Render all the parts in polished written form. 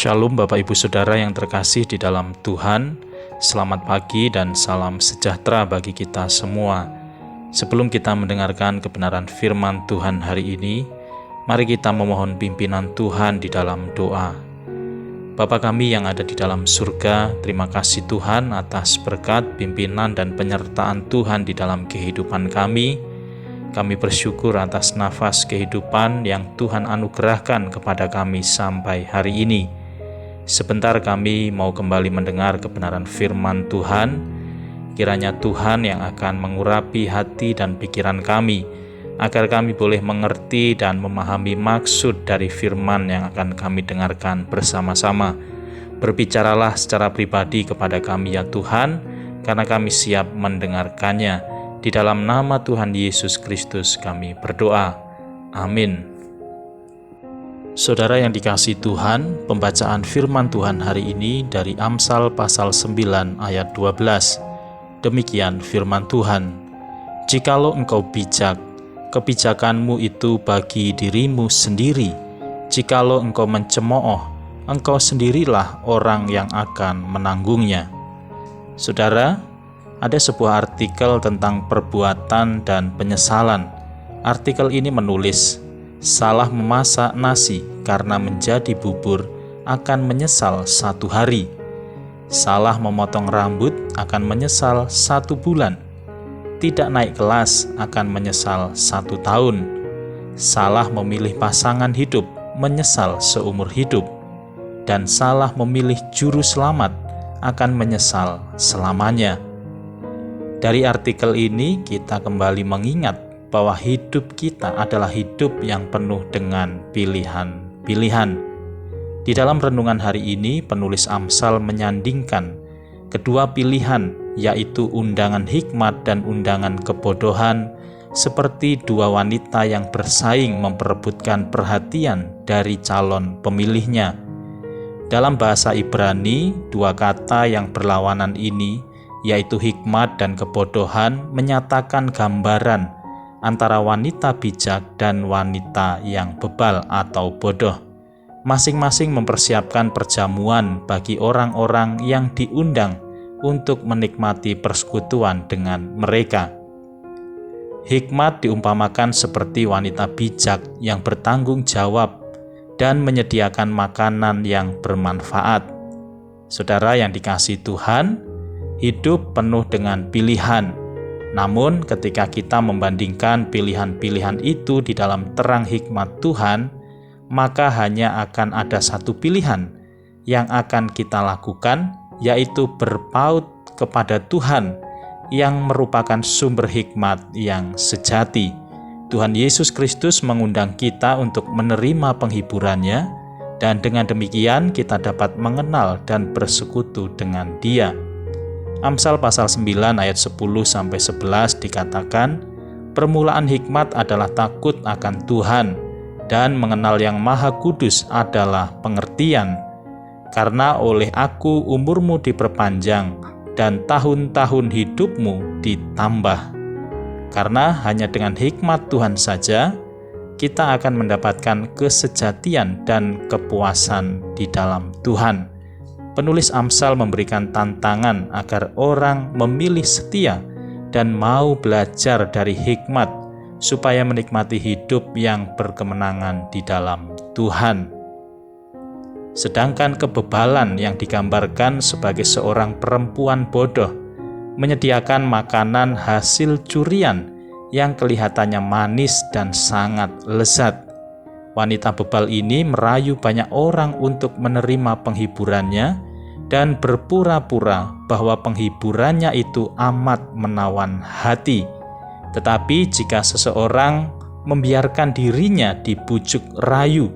Shalom Bapak Ibu Saudara yang terkasih di dalam Tuhan. Selamat pagi dan salam sejahtera bagi kita semua. Sebelum kita mendengarkan kebenaran firman Tuhan hari ini, mari kita memohon pimpinan Tuhan di dalam doa. Bapa kami yang ada di dalam surga, terima kasih Tuhan atas berkat, pimpinan dan penyertaan Tuhan di dalam kehidupan kami. Kami bersyukur atas nafas kehidupan yang Tuhan anugerahkan kepada kami sampai hari ini. Sebentar kami mau kembali mendengar kebenaran firman Tuhan. Kiranya Tuhan yang akan mengurapi hati dan pikiran kami, agar kami boleh mengerti dan memahami maksud dari firman yang akan kami dengarkan bersama-sama. Berbicaralah secara pribadi kepada kami ya Tuhan, karena kami siap mendengarkannya. Di dalam nama Tuhan Yesus Kristus kami berdoa. Amin. Saudara yang dikasihi Tuhan, pembacaan firman Tuhan hari ini dari Amsal pasal 9 ayat 12. Demikian firman Tuhan. Jikalau engkau bijak, kebijakanmu itu bagi dirimu sendiri. Jikalau engkau mencemooh, engkau sendirilah orang yang akan menanggungnya. Saudara, ada sebuah artikel tentang perbuatan dan penyesalan. Artikel ini menulis, salah memasak nasi karena menjadi bubur akan menyesal 1 hari. Salah memotong rambut akan menyesal 1 bulan. Tidak naik kelas akan menyesal 1 tahun. Salah memilih pasangan hidup menyesal seumur hidup. Dan salah memilih juru selamat akan menyesal selamanya. Dari artikel ini kita kembali mengingat bahwa hidup kita adalah hidup yang penuh dengan pilihan-pilihan. Di dalam renungan hari ini, penulis Amsal menyandingkan kedua pilihan, yaitu undangan hikmat dan undangan kebodohan, seperti dua wanita yang bersaing memperebutkan perhatian dari calon pemilihnya. Dalam bahasa Ibrani, dua kata yang berlawanan ini, yaitu hikmat dan kebodohan, menyatakan gambaran antara wanita bijak dan wanita yang bebal atau bodoh. Masing-masing mempersiapkan perjamuan bagi orang-orang yang diundang untuk menikmati persekutuan dengan mereka. Hikmat diumpamakan seperti wanita bijak yang bertanggung jawab dan menyediakan makanan yang bermanfaat. Saudara yang dikasihi Tuhan, hidup penuh dengan pilihan. Namun ketika kita membandingkan pilihan-pilihan itu di dalam terang hikmat Tuhan, maka hanya akan ada satu pilihan yang akan kita lakukan, yaitu berpaut kepada Tuhan yang merupakan sumber hikmat yang sejati. Tuhan Yesus Kristus mengundang kita untuk menerima penghiburannya, dan dengan demikian kita dapat mengenal dan bersekutu dengan Dia. Amsal pasal 9 ayat 10-11 dikatakan, permulaan hikmat adalah takut akan Tuhan, dan mengenal yang Maha Kudus adalah pengertian. Karena oleh aku umurmu diperpanjang, dan tahun-tahun hidupmu ditambah. Karena hanya dengan hikmat Tuhan saja, kita akan mendapatkan kesejatian dan kepuasan di dalam Tuhan. Penulis Amsal memberikan tantangan agar orang memilih setia dan mau belajar dari hikmat supaya menikmati hidup yang berkemenangan di dalam Tuhan. Sedangkan kebebalan yang digambarkan sebagai seorang perempuan bodoh menyediakan makanan hasil curian yang kelihatannya manis dan sangat lezat. Wanita bebal ini merayu banyak orang untuk menerima penghiburannya dan berpura-pura bahwa penghiburannya itu amat menawan hati. Tetapi jika seseorang membiarkan dirinya dibujuk rayu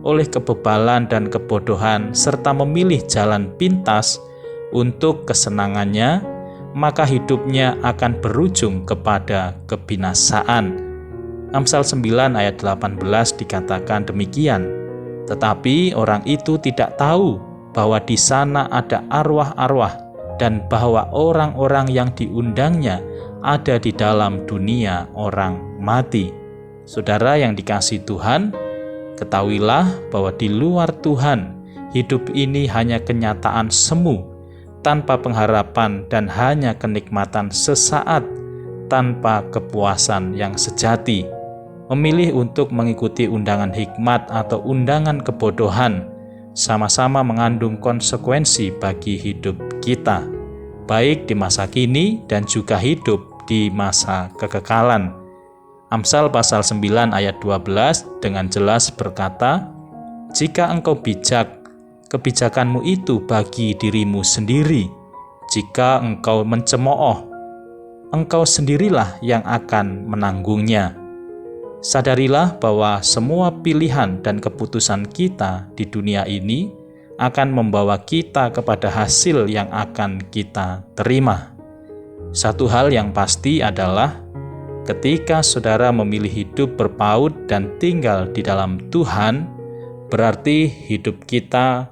oleh kebebalan dan kebodohan serta memilih jalan pintas untuk kesenangannya, maka hidupnya akan berujung kepada kebinasaan. Amsal 9 ayat 18 dikatakan demikian, tetapi orang itu tidak tahu bahwa di sana ada arwah-arwah dan bahwa orang-orang yang diundangnya ada di dalam dunia orang mati. Saudara yang dikasihi Tuhan, ketahuilah bahwa di luar Tuhan hidup ini hanya kenyataan semu, tanpa pengharapan dan hanya kenikmatan sesaat, tanpa kepuasan yang sejati. Memilih untuk mengikuti undangan hikmat atau undangan kebodohan sama-sama mengandung konsekuensi bagi hidup kita, baik di masa kini dan juga hidup di masa kekekalan. Amsal pasal 9 ayat 12 dengan jelas berkata, "Jika engkau bijak, kebijakanmu itu bagi dirimu sendiri. Jika engkau mencemooh, engkau sendirilah yang akan menanggungnya." Sadarilah bahwa semua pilihan dan keputusan kita di dunia ini akan membawa kita kepada hasil yang akan kita terima. Satu hal yang pasti adalah ketika saudara memilih hidup berpaut dan tinggal di dalam Tuhan, berarti hidup kita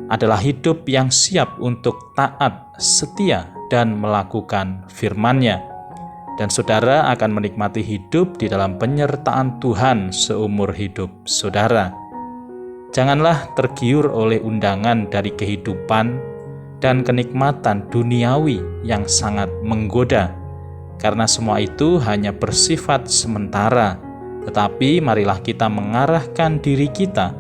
adalah hidup yang siap untuk taat, setia, dan melakukan firman-Nya. Dan saudara akan menikmati hidup di dalam penyertaan Tuhan seumur hidup saudara. Janganlah tergiur oleh undangan dari kehidupan dan kenikmatan duniawi yang sangat menggoda, karena semua itu hanya bersifat sementara. Tetapi marilah kita mengarahkan diri kita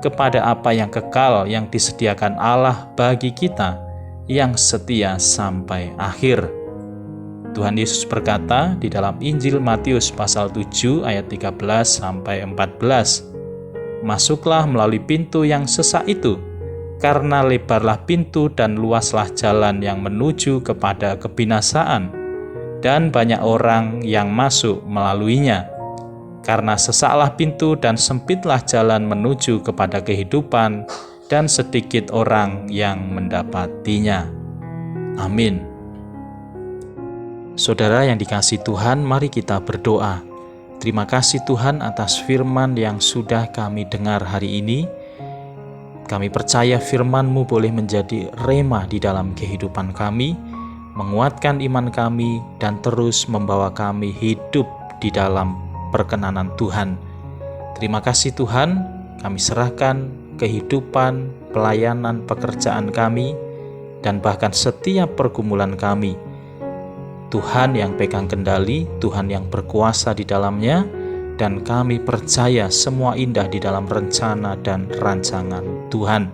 kepada apa yang kekal yang disediakan Allah bagi kita yang setia sampai akhir. Tuhan Yesus berkata di dalam Injil Matius pasal 7 ayat 13 sampai 14, "Masuklah melalui pintu yang sesak itu, karena lebarlah pintu dan luaslah jalan yang menuju kepada kebinasaan, dan banyak orang yang masuk melaluinya. Karena sesaklah pintu dan sempitlah jalan menuju kepada kehidupan, dan sedikit orang yang mendapatinya." Amin. Saudara yang dikasihi Tuhan, mari kita berdoa. Terima kasih Tuhan atas firman yang sudah kami dengar hari ini. Kami percaya firman-Mu boleh menjadi rema di dalam kehidupan kami, menguatkan iman kami, dan terus membawa kami hidup di dalam perkenanan Tuhan. Terima kasih Tuhan, kami serahkan kehidupan, pelayanan, pekerjaan kami, dan bahkan setiap pergumulan kami. Tuhan yang pegang kendali, Tuhan yang berkuasa di dalamnya, dan kami percaya semua indah di dalam rencana dan rancangan Tuhan.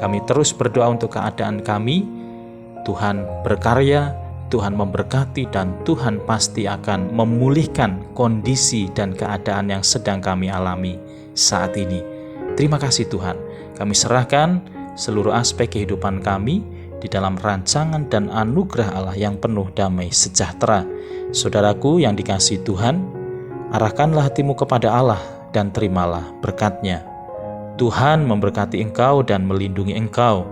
Kami terus berdoa untuk keadaan kami. Tuhan berkarya, Tuhan memberkati, dan Tuhan pasti akan memulihkan kondisi dan keadaan yang sedang kami alami saat ini. Terima kasih Tuhan. Kami serahkan seluruh aspek kehidupan kami di dalam rancangan dan anugerah Allah yang penuh damai sejahtera. Saudaraku yang dikasihi Tuhan, arahkanlah hatimu kepada Allah dan terimalah berkat-Nya. Tuhan memberkati engkau dan melindungi engkau.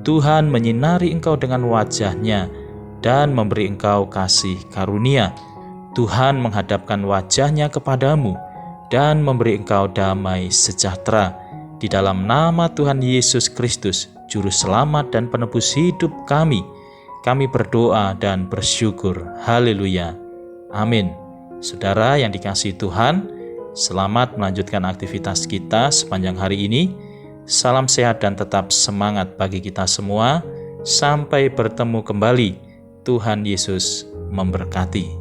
Tuhan menyinari engkau dengan wajah-Nya dan memberi engkau kasih karunia. Tuhan menghadapkan wajah-Nya kepadamu dan memberi engkau damai sejahtera. Di dalam nama Tuhan Yesus Kristus, Juru Selamat dan Penebus hidup kami berdoa dan bersyukur. Haleluya. Amin. Saudara yang dikasihi Tuhan, selamat melanjutkan aktivitas kita sepanjang hari ini. Salam sehat dan tetap semangat bagi kita semua. Sampai bertemu kembali. Tuhan Yesus memberkati.